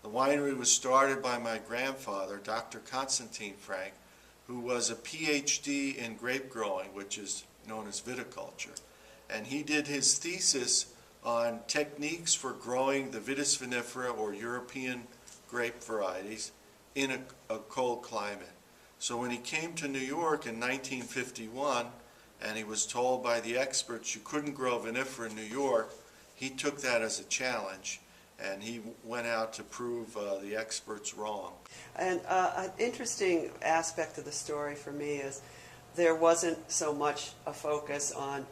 The winery was started by my grandfather, Dr. Konstantin Frank, who was a PhD in grape growing, which is known as viticulture. And he did his thesis on techniques for growing the Vitis vinifera, or European grape varieties, in a cold climate. So when he came to New York in 1951, and he was told by the experts you couldn't grow vinifera in New York, he took that as a challenge, and he went out to prove the experts wrong. And an interesting aspect of the story for me is there wasn't so much a focus on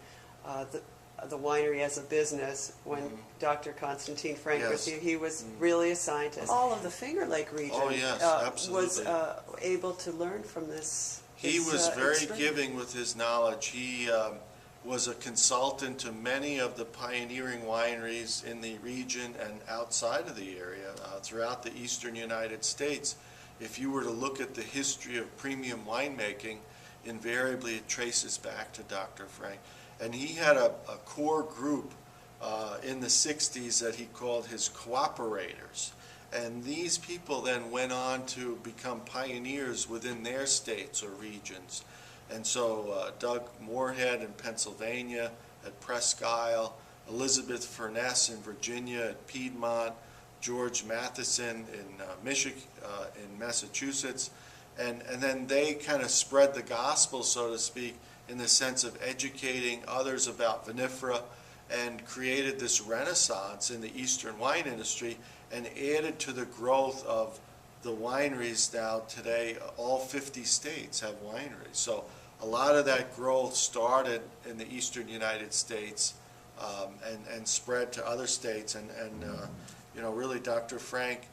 the winery as a business when Dr. Konstantin Frank was here. He was really a scientist. All of the Finger Lake region was able to learn from this. He was very giving with his knowledge. He was a consultant to many of the pioneering wineries in the region and outside of the area throughout the eastern United States. If you were to look at the history of premium winemaking, invariably it traces back to Dr. Frank. And he had a core group in the 60s that he called his cooperators. And these people then went on to become pioneers within their states or regions. And so Doug Moorhead in Pennsylvania at Presque Isle, Elizabeth Furness in Virginia at Piedmont, George Matheson in Massachusetts, and then they kind of spread the gospel, so to speak, in the sense of educating others about vinifera, and created this renaissance in the Eastern wine industry and added to the growth of the wineries. Now today all 50 states have wineries. So a lot of that growth started in the Eastern United States and spread to other states. And you know, really Dr. Frank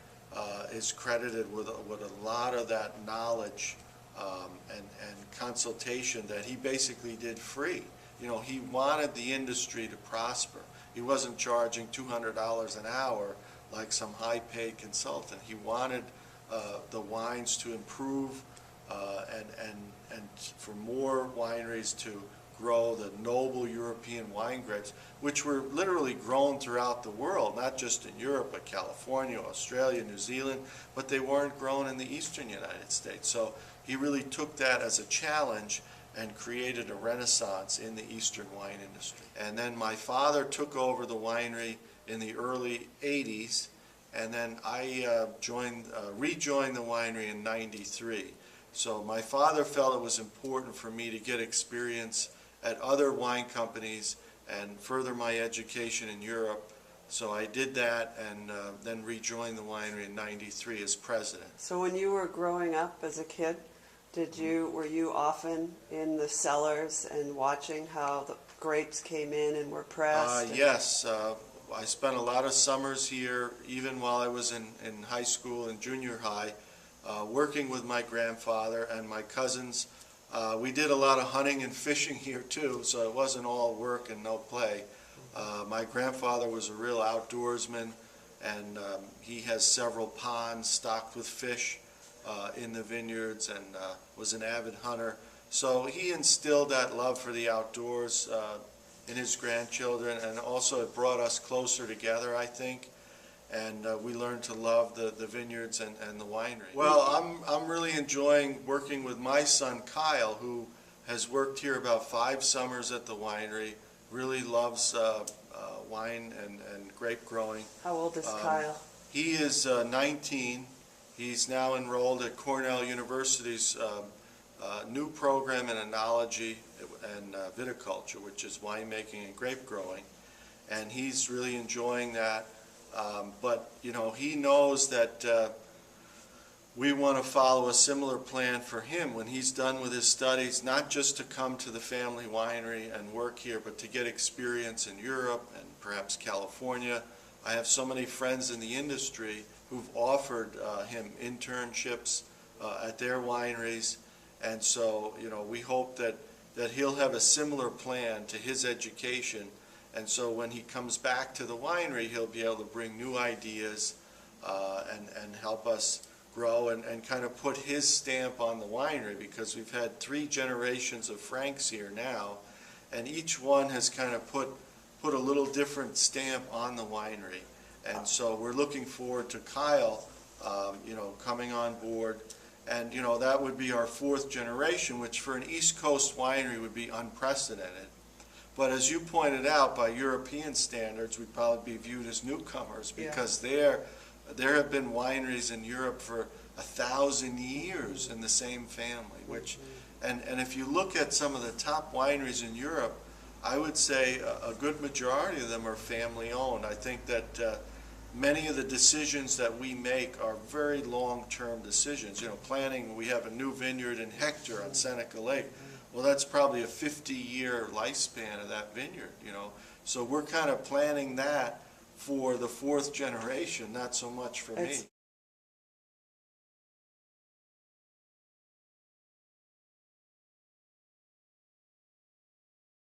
is credited with a lot of that knowledge and consultation that he basically did free. You know, he wanted the industry to prosper. He wasn't charging $200 an hour like some high-paid consultant. He wanted the wines to improve and for more wineries to grow the noble European wine grapes, which were literally grown throughout the world, not just in Europe, but California, Australia, New Zealand, but they weren't grown in the eastern United States. So he really took that as a challenge and created a renaissance in the eastern wine industry. And then my father took over the winery in the early 80s, and then I rejoined the winery in '93. So my father felt it was important for me to get experience at other wine companies and further my education in Europe. So I did that, and then rejoined the winery in '93 as president. So when you were growing up as a kid, were you often in the cellars and watching how the grapes came in and were pressed? Yes. I spent a lot of summers here, even while I was in high school and junior high, working with my grandfather and my cousins. We did a lot of hunting and fishing here too, so it wasn't all work and no play. My grandfather was a real outdoorsman, and he has several ponds stocked with fish in the vineyards, and was an avid hunter. So he instilled that love for the outdoors in his grandchildren, and also it brought us closer together, I think. And we learned to love the vineyards and the winery. Well, I'm really enjoying working with my son Kyle, who has worked here about 5 summers at the winery, really loves wine and grape growing. How old is Kyle? He is 19. He's now enrolled at Cornell University's new program in enology and viticulture, which is winemaking and grape growing. And he's really enjoying that. But, you know, he knows that we want to follow a similar plan for him when he's done with his studies, not just to come to the family winery and work here, but to get experience in Europe and perhaps California. I have so many friends in the industry who've offered him internships at their wineries. And so, you know, we hope that he'll have a similar plan to his education. And so when he comes back to the winery, he'll be able to bring new ideas and help us grow and kind of put his stamp on the winery, because we've had 3 generations of Franks here now, and each one has kind of put a little different stamp on the winery. And so we're looking forward to Kyle, coming on board. And, that would be our fourth generation, which for an East Coast winery would be unprecedented. But as you pointed out, by European standards, we'd probably be viewed as newcomers because there have been wineries in Europe for 1,000 years in the same family. And if you look at some of the top wineries in Europe, I would say a good majority of them are family owned. I think that many of the decisions that we make are very long-term decisions. Planning, we have a new vineyard in Hector on Seneca Lake. Well, that's probably a 50-year lifespan of that vineyard, So we're kind of planning that for the fourth generation, not so much for me.